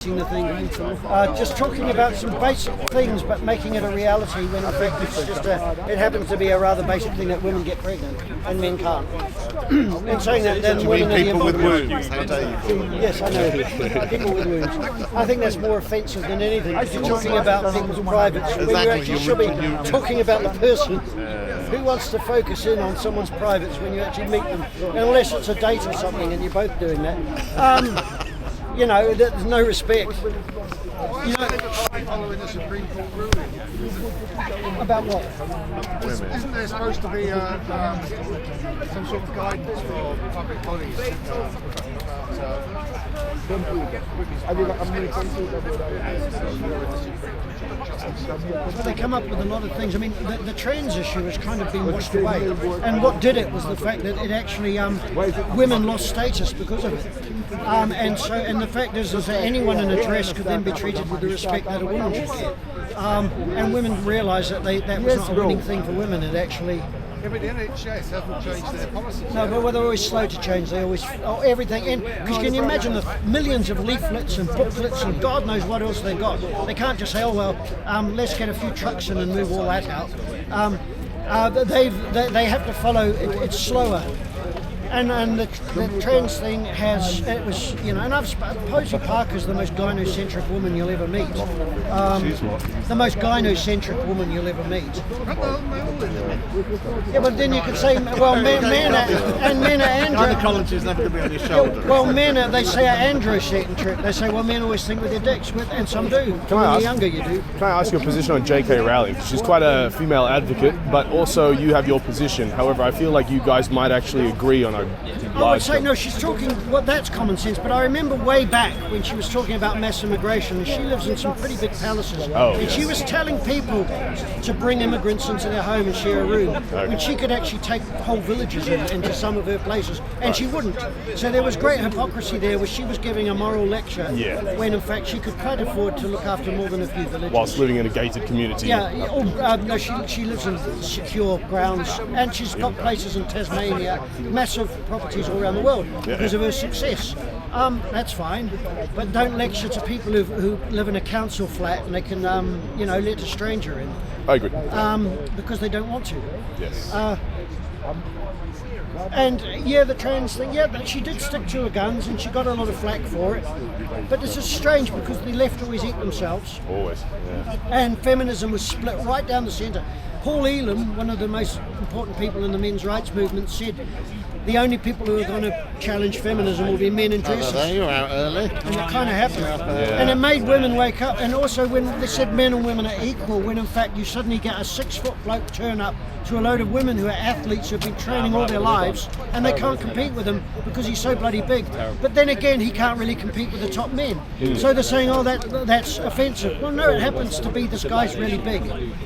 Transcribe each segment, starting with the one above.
the thing, just talking about some basic things but making it a reality when in fact it's just it happens to be a rather basic thing that women get pregnant and men can't. In saying that, then women people with wounds, how dare you? Yes, I know. People with wounds. I think that's more offensive than anything. You're talking about people's privates when you actually should be talking about the person. Who wants to focus in on someone's privates when you actually meet them? Unless it's a date or something and you're both doing that. You know, there's no respect. You know, following the Supreme Court ruling. About what? Isn't there supposed to be some sort of guidance for public bodies Well, they come up with a lot of things. I mean, the trans issue has kind of been washed away, and what did it was the fact that it actually women lost status because of it. And the fact is that anyone in a dress could then be treated with the respect that a woman should get. And women realised that that was not a winning thing for women. It actually. Yeah, but the NHS hasn't changed their policies. No, but they're always slow to change. They always everything. Because can you imagine the millions of leaflets and booklets and God knows what else they've got? They can't just say, oh well, let's get a few trucks in and move all that out. They have to follow. It's slower. And the trans thing and Posey Parker's the most gynocentric woman you'll ever meet. She's what? The most gynocentric woman you'll ever meet. Yeah, but then you could say, well, men are Gynecology is never going to be on your shoulder. Well, they say are androcentric. They say, well, men always think with their dicks, and some do. When you're younger, you do. Can I ask your position on J.K. Rowling? She's quite a female advocate, but also you have your position. However, I feel like you guys might actually agree on a I would say no, she's talking, that's common sense, but I remember way back when she was talking about mass immigration, and she lives in some pretty big palaces, and she was telling people to bring immigrants into their home and share a room, when she could actually take whole villages into some of her places, and she wouldn't. So there was great hypocrisy there, where she was giving a moral lecture, when in fact she could quite afford to look after more than a few villages. Whilst living in a gated community. No, she lives in secure grounds, and she's got places in Tasmania, massive properties all around the world because of her success. That's fine, but don't lecture to people who live in a council flat and they can, let a stranger in. I agree. Because they don't want to. Yes. And the trans thing, but she did stick to her guns and she got a lot of flack for it. But this is strange because the left always eat themselves. Always, yeah. And feminism was split right down the centre. Paul Elam, one of the most important people in the men's rights movement, said the only people who are going to challenge feminism will be men in dresses. There you are, early. And it kind of happened. And it made women wake up. And also when they said men and women are equal, when in fact you suddenly get a 6-foot bloke turn up to a load of women who are athletes who've been training all their lives, and they can't compete with him because he's so bloody big. But then again, he can't really compete with the top men. So they're saying, oh, that's offensive. Well, no, it happens to be this guy's really big,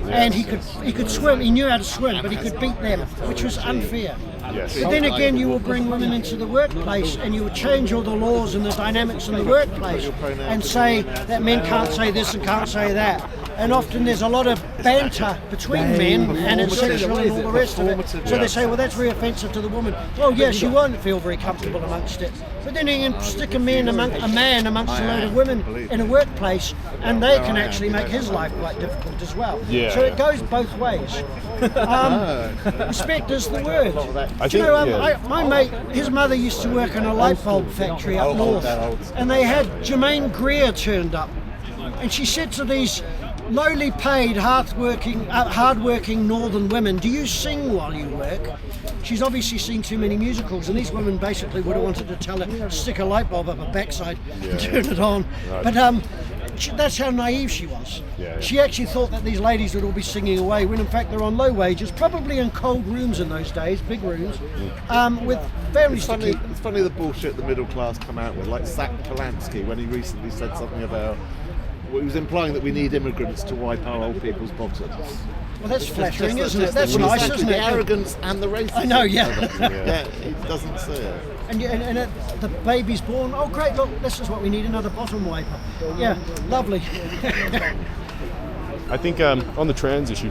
and he could swim. He knew how to swim, but he could beat them, which was unfair. Yes. But then again, you will bring women into the workplace and you will change all the laws and the dynamics in the workplace and say that men can't say this and can't say that. And often there's a lot of banter between men and it's sexual and all the rest of it. So they say, well, that's very offensive to the woman. Well, yes, she won't feel very comfortable amongst it. But then you can stick a man amongst a load of women in a workplace and they can actually make his life quite difficult as well. Yeah. So it goes both ways. Respect is the word. My mate, his mother used to work in a light bulb factory up north, and they had Germaine Greer turned up, and she said to these lowly paid, hard-working northern women, do you sing while you work? She's obviously seen too many musicals, and these women basically would have wanted to tell her, stick a light bulb up her backside and turn it on. Right. But that's how naive she was. She actually thought that these ladies would all be singing away, when in fact they're on low wages, probably in cold rooms in those days, big rooms, with very sticky. It's funny the bullshit the middle class come out with, like Zach Polanski when he recently said something about, he was implying that we need immigrants to wipe our old people's bottoms. Well, that's flattering, isn't it? That's nice, isn't it? The arrogance and the racism. I know, Yeah, he doesn't see it. And the baby's born. Oh, great! Look, this is what we need. Another bottom wiper. Yeah, lovely. I think on the trans issue,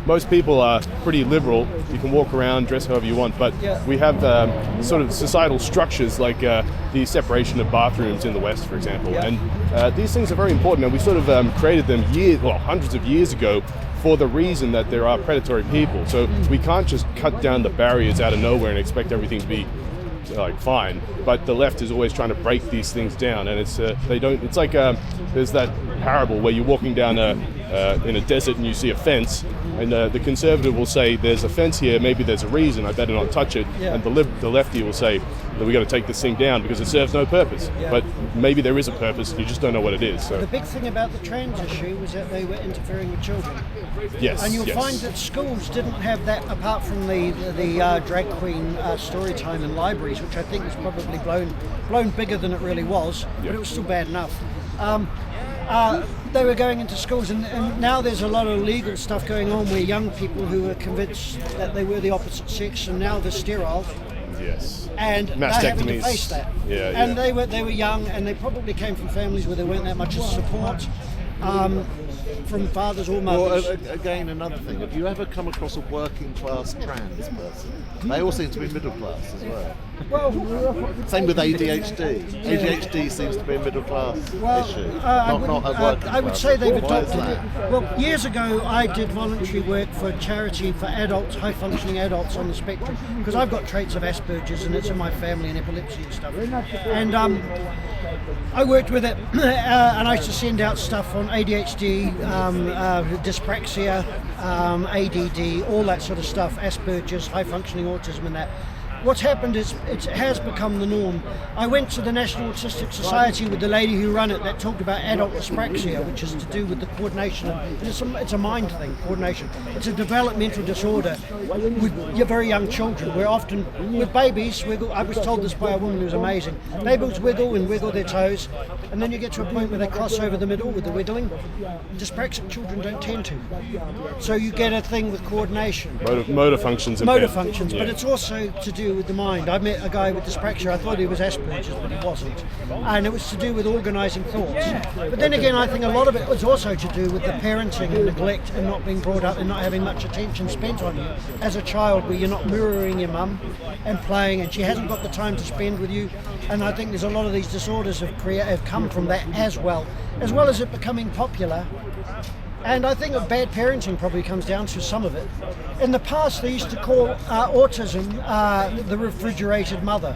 most people are pretty liberal. You can walk around, dress however you want, but we have sort of societal structures like the separation of bathrooms in the West, for example. And these things are very important, and we sort of created them hundreds of years ago for the reason that there are predatory people. So we can't just cut down the barriers out of nowhere and expect everything to be like fine, but the left is always trying to break these things down, and it's it's like there's that parable where you're walking down in a desert and you see a fence, and the conservative will say there's a fence here, maybe there's a reason, I better not touch it, and the lefty will say that we got to take this thing down because it serves no purpose, but maybe there is a purpose, you just don't know what it is. So the big thing about the trans issue was that they were interfering with children. Yes, and you'll find that schools didn't have that, apart from the drag queen story time in libraries, which I think was probably blown bigger than it really was, but it was still bad enough. They were going into schools, and now there's a lot of legal stuff going on where young people who were convinced that they were the opposite sex, and now they're sterile. Yes. And they're having to face that. And they were young, and they probably came from families where there weren't that much support from fathers or mothers. Well, again, another thing. Have you ever come across a working class trans person? They all seem to be middle class as well. Same with ADHD. ADHD seems to be a middle class issue, not a working class. I would say they've adopted it. Well, years ago, I did voluntary work for a charity for adults, high-functioning adults on the spectrum, because I've got traits of Asperger's, and it's in my family, and epilepsy and stuff. And I worked with it, and I used to send out stuff on ADHD, dyspraxia, ADD, all that sort of stuff, Asperger's, high-functioning autism and that. What's happened is it has become the norm. I went to the National Autistic Society with the lady who ran it that talked about adult dyspraxia, which is to do with the coordination. And it's a mind thing, coordination. It's a developmental disorder with your very young children. We're often, with babies, I was told this by a woman who was amazing, babies wiggle and wiggle their toes, and then you get to a point where they cross over the middle with the wiggling. Dyspraxic children don't tend to. So you get a thing with coordination. Motor functions. Motor functions, but it's also to do with the mind. I met a guy with dyspraxia. I thought he was Asperger's, but he wasn't. And it was to do with organising thoughts. But then again, I think a lot of it was also to do with the parenting and neglect and not being brought up and not having much attention spent on you as a child, where you're not mirroring your mum and playing, and she hasn't got the time to spend with you. And I think there's a lot of these disorders have come from that as well as it becoming popular. And I think that bad parenting probably comes down to some of it. In the past, they used to call autism the refrigerated mother.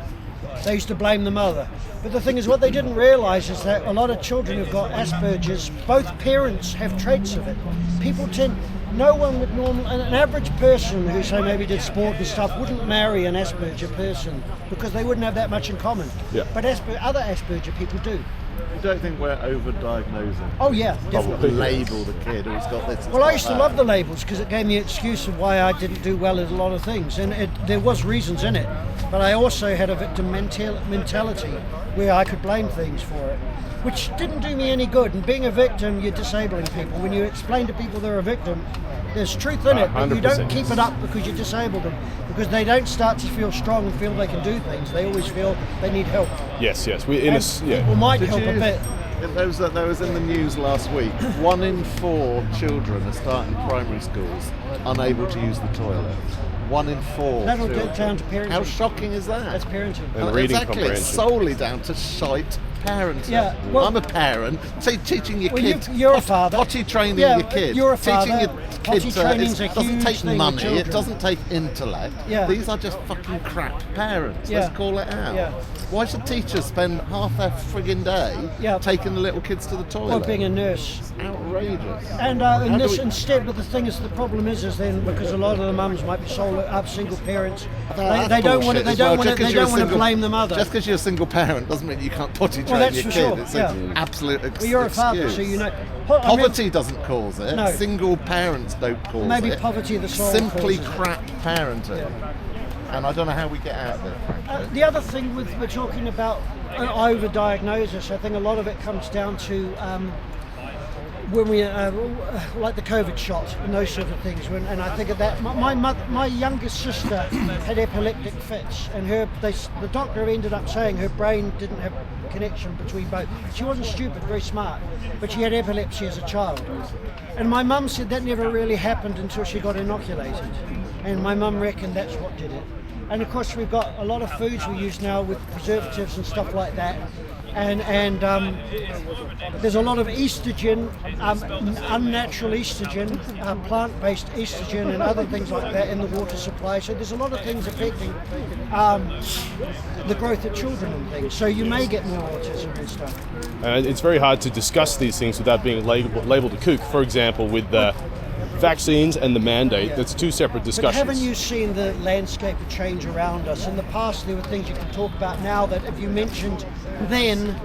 They used to blame the mother. But the thing is, what they didn't realise is that a lot of children who've got Asperger's, both parents have traits of it. No one would an average person who, say, maybe did sport and stuff wouldn't marry an Asperger person because they wouldn't have that much in common. Yeah. But other Asperger people do. You don't think we're over-diagnosing? Oh yeah, definitely. Label the kid who's got this. Well, I used to love the labels because it gave me an excuse of why I didn't do well at a lot of things, and there was reasons in it. But I also had a victim mentality where I could blame things for it, which didn't do me any good. And being a victim, you're disabling people. When you explain to people they're a victim, there's truth in it, but you don't keep it up because you disable them. Because they don't start to feel strong and feel they can do things. They always feel they need help. Yes. People might help a bit. There was in the news last week, 1 in 4 children are starting primary schools unable to use the toilet. 1 in 4. That'll get down to parenting. How shocking is that? That's parenting. And reading exactly, comprehension. it's solely down to shite parenting. Yeah, well, I'm a parent, teaching your kids. You're a father. Potty training your kids. You're a father. Teaching your kids. Potty training's a it doesn't huge take thing money. with children. It doesn't take intellect. Yeah. These are just fucking crap parents. Yeah. Let's call it out. Yeah. Why should teachers spend half their frigging day taking the little kids to the toilet? Or being a nurse. It's outrageous. And instead, but the thing is, the problem is then because a lot of the mums might be single parents, they don't want to blame the mother. Just because you're a single parent doesn't mean you can't potty train that's your for kid. sure. It's an absolute excuse. Well, you're a father, so you know. Poverty doesn't cause it. No. Single parents don't cause it. Maybe poverty of the soul. Simply causes crap parenting. Yeah. And I don't know how we get out of it. The other thing we're talking about overdiagnosis, I think a lot of it comes down to when we like the COVID shot and those sort of things. And I think of that. My youngest sister had epileptic fits, and the doctor ended up saying her brain didn't have connection between both. She wasn't stupid, very smart, but she had epilepsy as a child. And my mum said that never really happened until she got inoculated. And my mum reckoned that's what did it. And of course we've got a lot of foods we use now with preservatives and stuff like that. And there's a lot of estrogen, unnatural estrogen, plant-based estrogen and other things like that in the water supply. So there's a lot of things affecting the growth of children and things. So you may get more autism and stuff. It's very hard to discuss these things without being labelled a kook. For example, with vaccines and the mandate, that's two separate discussions. But haven't you seen the landscape change around us? In the past there were things you could talk about now that if you mentioned then,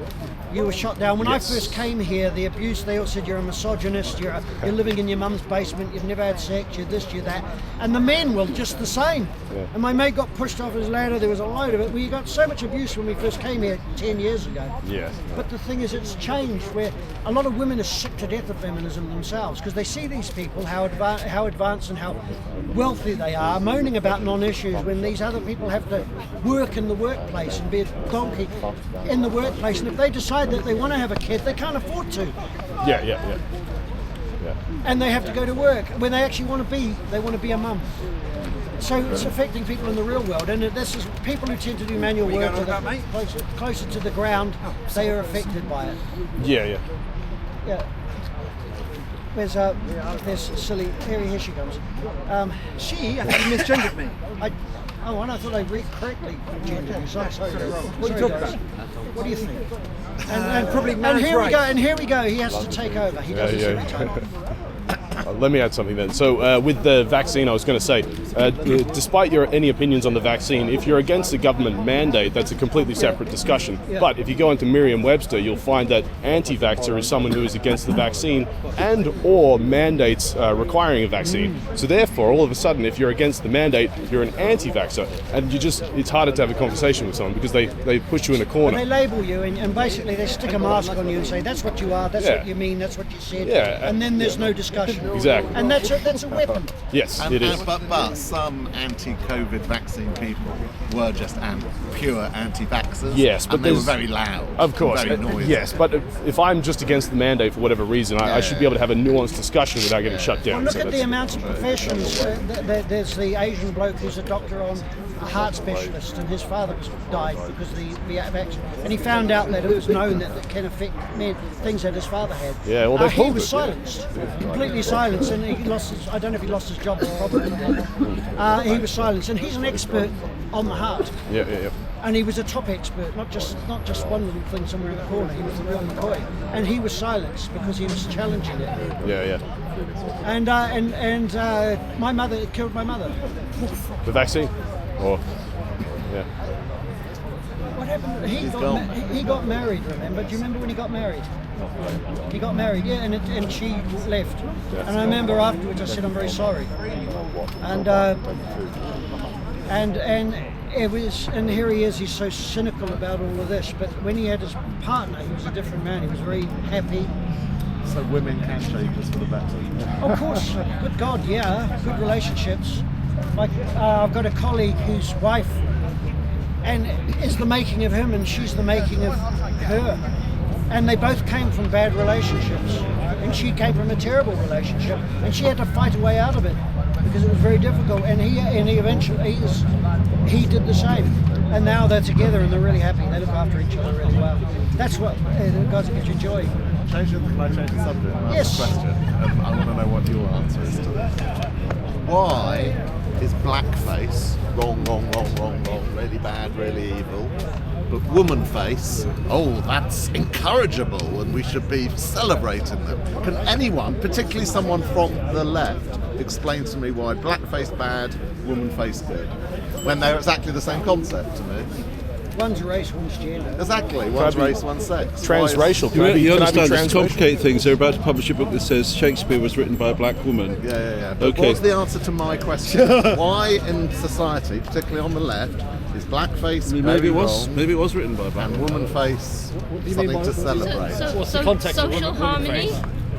you were shot down. When I first came here, the abuse, they all said you're a misogynist, you're living in your mum's basement, you've never had sex, you're this, you're that. And the men were just the same. Yeah. And my mate got pushed off his ladder, there was a load of it. We got so much abuse when we first came here 10 years ago. Yeah. But the thing is, it's changed where a lot of women are sick to death of feminism themselves because they see these people, how advanced and how wealthy they are, moaning about non-issues when these other people have to work in the workplace and be a donkey in the workplace. And if they decide that they want to have a kid, they can't afford to. Yeah. And they have to go to work when they actually want to be. They want to be a mum. So it's affecting people in the real world, and this is people who tend to do manual work closer to the ground. They are affected by it. Yeah. There's silly. Here she comes. She actually misgendered me. And I thought I read correctly. Sorry. What are you talking about? What do you think? And probably. And here we go. And here we go. He has to take over. He does this every time. Let me add something then. So with the vaccine, I was going to say, despite any opinions on the vaccine, if you're against the government mandate, that's a completely separate discussion. Yeah. But if you go into Merriam-Webster, you'll find that anti-vaxxer is someone who is against the vaccine and or mandates requiring a vaccine. So therefore, all of a sudden, if you're against the mandate, you're an anti-vaxxer. And it's harder to have a conversation with someone because they push you in a corner. But they label you and basically they stick a mask on you and say, that's what you are, that's what you mean, that's what you said. Yeah. And then there's no discussion. Exactly. And that's a weapon. Yes, it is. But some anti-COVID vaccine people were just pure anti-vaxxers. Yes, but they were very loud. Of course. Very noisy. Yes, but if I'm just against the mandate for whatever reason, I should be able to have a nuanced discussion without getting shut down. Well, look at the amount of professions. There's the Asian bloke who's a doctor a heart specialist, and his father died because of the vaccine. And he found out that it was known that it can affect things that his father had. Yeah, well, he was silenced, completely silenced, and he lost I don't know if he lost his job, probably. He was silenced, and he's an expert on the heart. Yeah. And he was a top expert, not just one little thing somewhere in the corner. He was the real McCoy, and he was silenced because he was challenging it. Yeah. And my mother, it killed my mother. The vaccine, or What happened? He got married. Remember? Do you remember when he got married? He got married, yeah, and she left. And I remember afterwards I said, I'm very sorry. And it was, and here he is, he's so cynical about all of this, but when he had his partner, he was a different man, he was very happy. So women can change us for the better? Of course, good God, yeah, good relationships. Like, I've got a colleague whose wife and is the making of him and she's the making of her. And they both came from bad relationships. And she came from a terrible relationship and she had to fight her way out of it because it was very difficult. And he eventually did the same. And now they're together and they're really happy. They look after each other really well. That's what guys get you joy. Can I change the subject and Yes. ask a question? I want to know what your answer is to this. Why is blackface wrong, really bad, really evil, but womanface, that's encourageable and we should be celebrating them? Can anyone, particularly someone from the left, explain to me why blackface bad, womanface good, when they're exactly the same concept to me? One's race, one's gender. Exactly, one's race, one's sex. Transracial. You understand this complicate things. They're about to publish a book that says Shakespeare was written by a black woman. Yeah. But Okay. what's the answer to my question? Why in society, particularly on the left, is blackface Maybe it very was written by a black wrong woman. and womanface something to celebrate? What's the context of social harmony?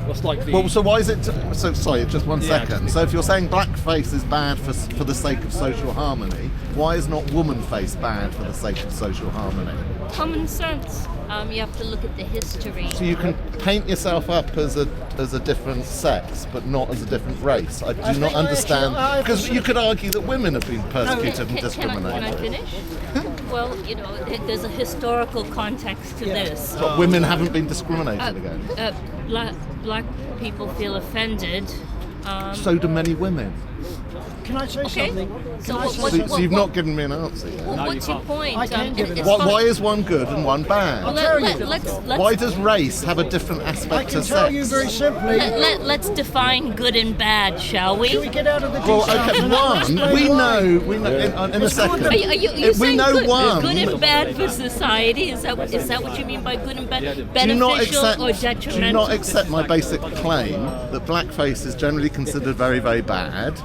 What's like the... Well, so why is it? So sorry, just one second. So if you're saying blackface is bad for the sake of social harmony, why is not womanface bad for the sake of social harmony? common sense. You have to look at the history. So you can paint yourself up as a different sex, but not as a different race. I do not understand, because you could argue that women have been persecuted and discriminated. Can I finish? Well, you know, there's a historical context to this. But women haven't been discriminated against. Black people feel offended. So do many women. Can I say something? So you've not given me an answer yet. What's your point? I can't give it. Why is one good and one bad? Why does race have a different aspect to sex? I can tell you very simply. Let's define good and bad, shall we? Shall we get out of the Well, okay, we know in a second. Are you we saying know good and bad for society? Is that what you mean by good and bad? Beneficial or detrimental? Do you not accept my basic claim that blackface is generally considered very, very bad?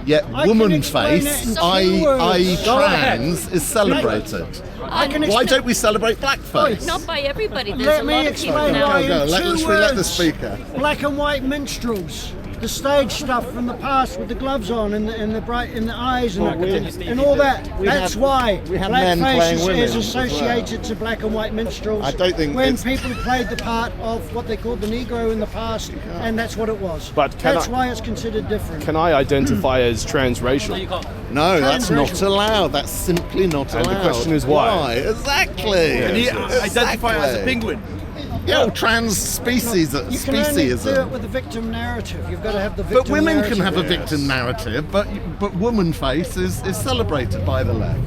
Yet womanface, i.e. trans, is celebrated. Why don't we celebrate blackface? Not by everybody. There's Let a me lot of explain people why now. in two Let the words. speaker. Black and white minstrels. The stage stuff from the past with the gloves on and the eyes and all that. That's why we have men playing blackface women is as associated to black and white minstrels. I don't think when it's- people played the part of what they called the Negro in the past, and that's what it was. But that's why it's considered different. Can I identify as transracial? No, that's not allowed. That's simply not allowed. And the question is why? Exactly. Can he identify as a penguin? Yeah, well, trans species. You can only do it with the victim narrative. You've got to have the victim But women narrative. can have a victim narrative, but womanface is celebrated by the left.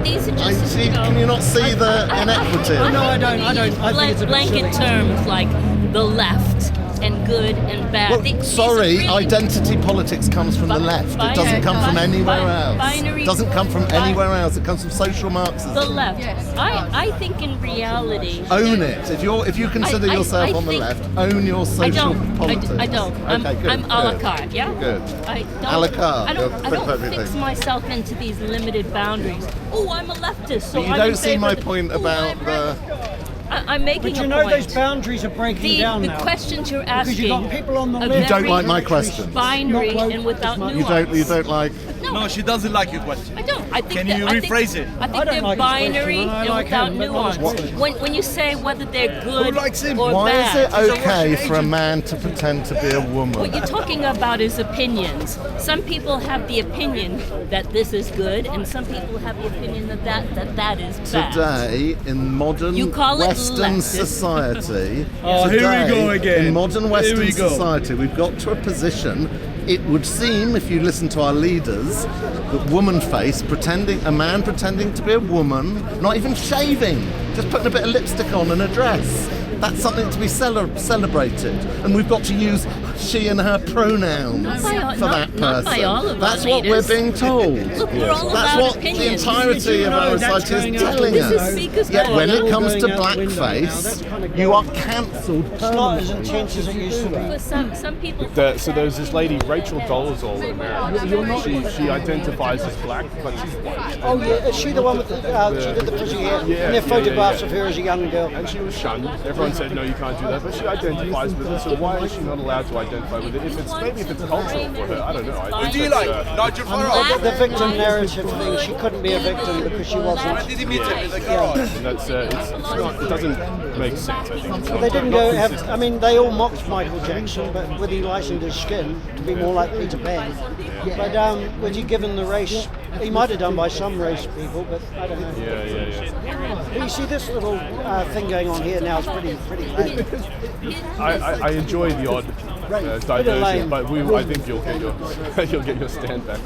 These are just, Can you not see the inequity? No, I don't. I think it's a bit blanket silly. terms like the left and good and bad. Well, sorry, identity politics comes from the left. It doesn't come from anywhere else. It doesn't come from anywhere else. It comes from social Marxism. The left. I think in reality. Own it. If you consider yourself on the think- left, own your social politics. I don't. Okay, good. I'm a la carte, yeah? Good. I don't, A la carte. I You're don't fit fix everything. myself into these limited boundaries. Oh, I'm a leftist, so You I'm don't in see favor my of the- point Oh, about the. I'm making But you a know point. those boundaries are breaking down The now. questions you're Because asking. you've got people on the are left. You don't very like my questions. Binary Not woke and without as much. nuance. You don't like. No, she doesn't like your question. I don't. I think Can that, you I think- rephrase it? I think I don't they're like his question, binary and I and like without him, but not nuance. his When you say whether they're good likes him? or Why bad. is it okay for a man to pretend to be a woman? What you're talking about is opinions. Some people have the opinion that this is good, and some people have the opinion that is bad. Today, in modern You call it Western leftist. society, Oh, here we go again. In modern Here Western we go. society, we've got to a position. It would seem, if you listen to our leaders, that womanface, a man pretending to be a woman, not even shaving, just putting a bit of lipstick on and a dress. That's something to be celebrated, and we've got to use she and her pronouns Not by all- for not- that not person. by all of our That's what we're leaders. being told. Look, we're all That's about what opinions. the entirety of our That's society going is out the telling window. This is us. speaker's Yet when window. it comes to Going out the window now. blackface, That's kind of you going are cancelled It's not as intense as it used to be. But some people. So there's this lady, Rachel Dolezal in America. She identifies as black, but she's white. Oh yeah, is she the one with the? She did the frizzy hair. And there are photographs of her as a young girl. And she was shunned. Everyone said, no, you can't do that. But she identifies with it, so why is she not allowed to identify with it? Maybe if it's cultural for her, I don't know. I Who think do you that's, like? Nigel Farage? The victim narrative thing. She couldn't be a victim because she wasn't. Did he meet him in the garage? and that's it's not, it doesn't make sense, I think. It's But not- they didn't not go consistent. have. I mean, they all mocked Michael Jackson, but with he lightened his skin to be more like Peter Pan. But was he given the race? He might have done by some race people, but I don't know. Yeah. You see this little thing going on here now is pretty lame. I enjoy the odd diversion, lame. but I think you'll get your you'll get your stand back.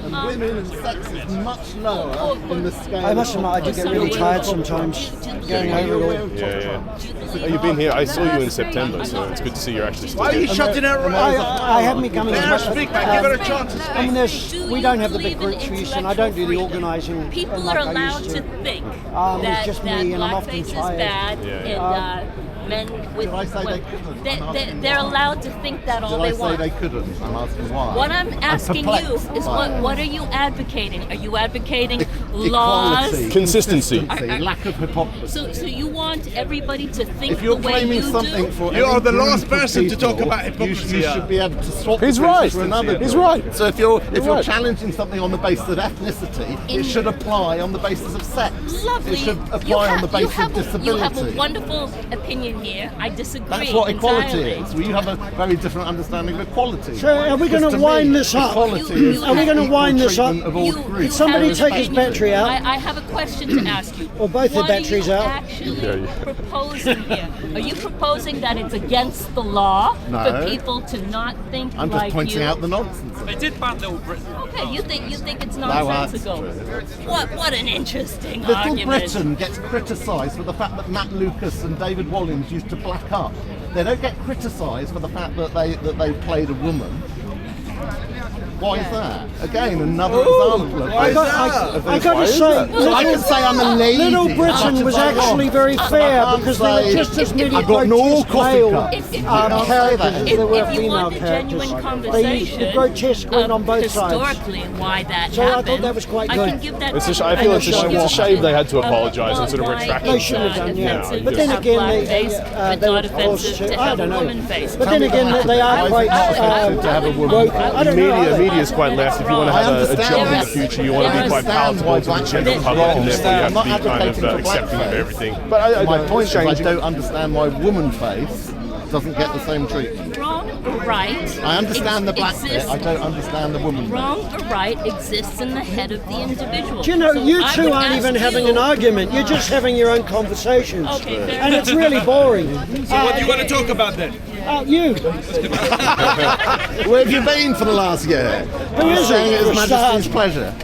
Women and sex is much lower in the scale. I must admit, I do get really tired sometimes going over it all. Yeah. Oh, you've been here. I saw you in September, so it's good to see you're actually still Why are you here. shutting her around? I haven't been coming Let as her much. speak, man. Give her a chance to I mean, speak. we don't have the big groups we used to, and I don't do the organising People like are I allowed used to think It's that just that me, and I'm often blackface is tired. bad, and men with Did I say they couldn't? they're allowed to think that all Did I they say want. they couldn't? I'm asking why. What I'm asking you perplexed is by it. what are you advocating? Are you advocating laws? Equality, Consistency. lack of hypocrisy. So you want everybody to think If you're the way claiming you something do? for You are any the last group of person to talk people, about hypocrisy. You should be able to swap He's the right. for another He's group. right. So if you're right. challenging something on the basis of ethnicity, it should apply on the basis of sex. Lovely. It should apply on the basis of disability. You have a wonderful opinion here. I disagree. That's what equality entirely. is. Well, you have a very different understanding of equality. So are we going Because to me, wind this up? Equality You- is you- Are we gonna equal wind this up? treatment of all groups. Could somebody have take his opinion. battery out? I have a question to ask you. Or both the What batteries are you out? actually proposing here? Are you proposing that it's against the law No. for people to not think I'm like just pointing you? out the nonsense. They did ban Little Britain. Okay, you think it's that's nonsensical? true. What an interesting Little argument. Britain gets criticised for the fact that Matt Lucas and David Walliams used to black up. They don't get criticised for the fact that they played a woman. Why is that? Again, another example of I got to say, So I can say I'm a lady. Little as much Britain as was I actually want. very fair can't because there were say just as many I've got an all grotesque coffee male cup. If you characters as there were if you female want a characters. genuine The conversation grotesque went on both sides. historically why that So I thought happened, that was quite I good. can give that It's a to sh- I you. feel it's a, can sh- give it's a that shame they had to of apologise and sort of why retract it's, They should have done, yeah. offensive But to then have again, blackface, but they not were forced offensive to I have a don't know. woman face. But then again, they are quite to have a woman. woke. I don't know. are they? Media is quite left. If you want to I have a understand job in the that. future, you want to There be quite are palatable to the stands general why public, and blackface therefore you have I'm to be not kind of advocating for accepting of blackface. everything. But My point is, I changing. don't understand why woman face doesn't get the same treatment. Wrong or right? I understand the black bit. exists- I don't understand the woman bit. Wrong or right exists in the head of the individual. Do you know, So you I two would aren't ask even having you- an argument. You're just having your own conversations. Okay, fair And enough. it's really boring. What do you want to talk about then? You. Where have you been for the last year? Who is Saying it? it was For a Majesty's start. pleasure.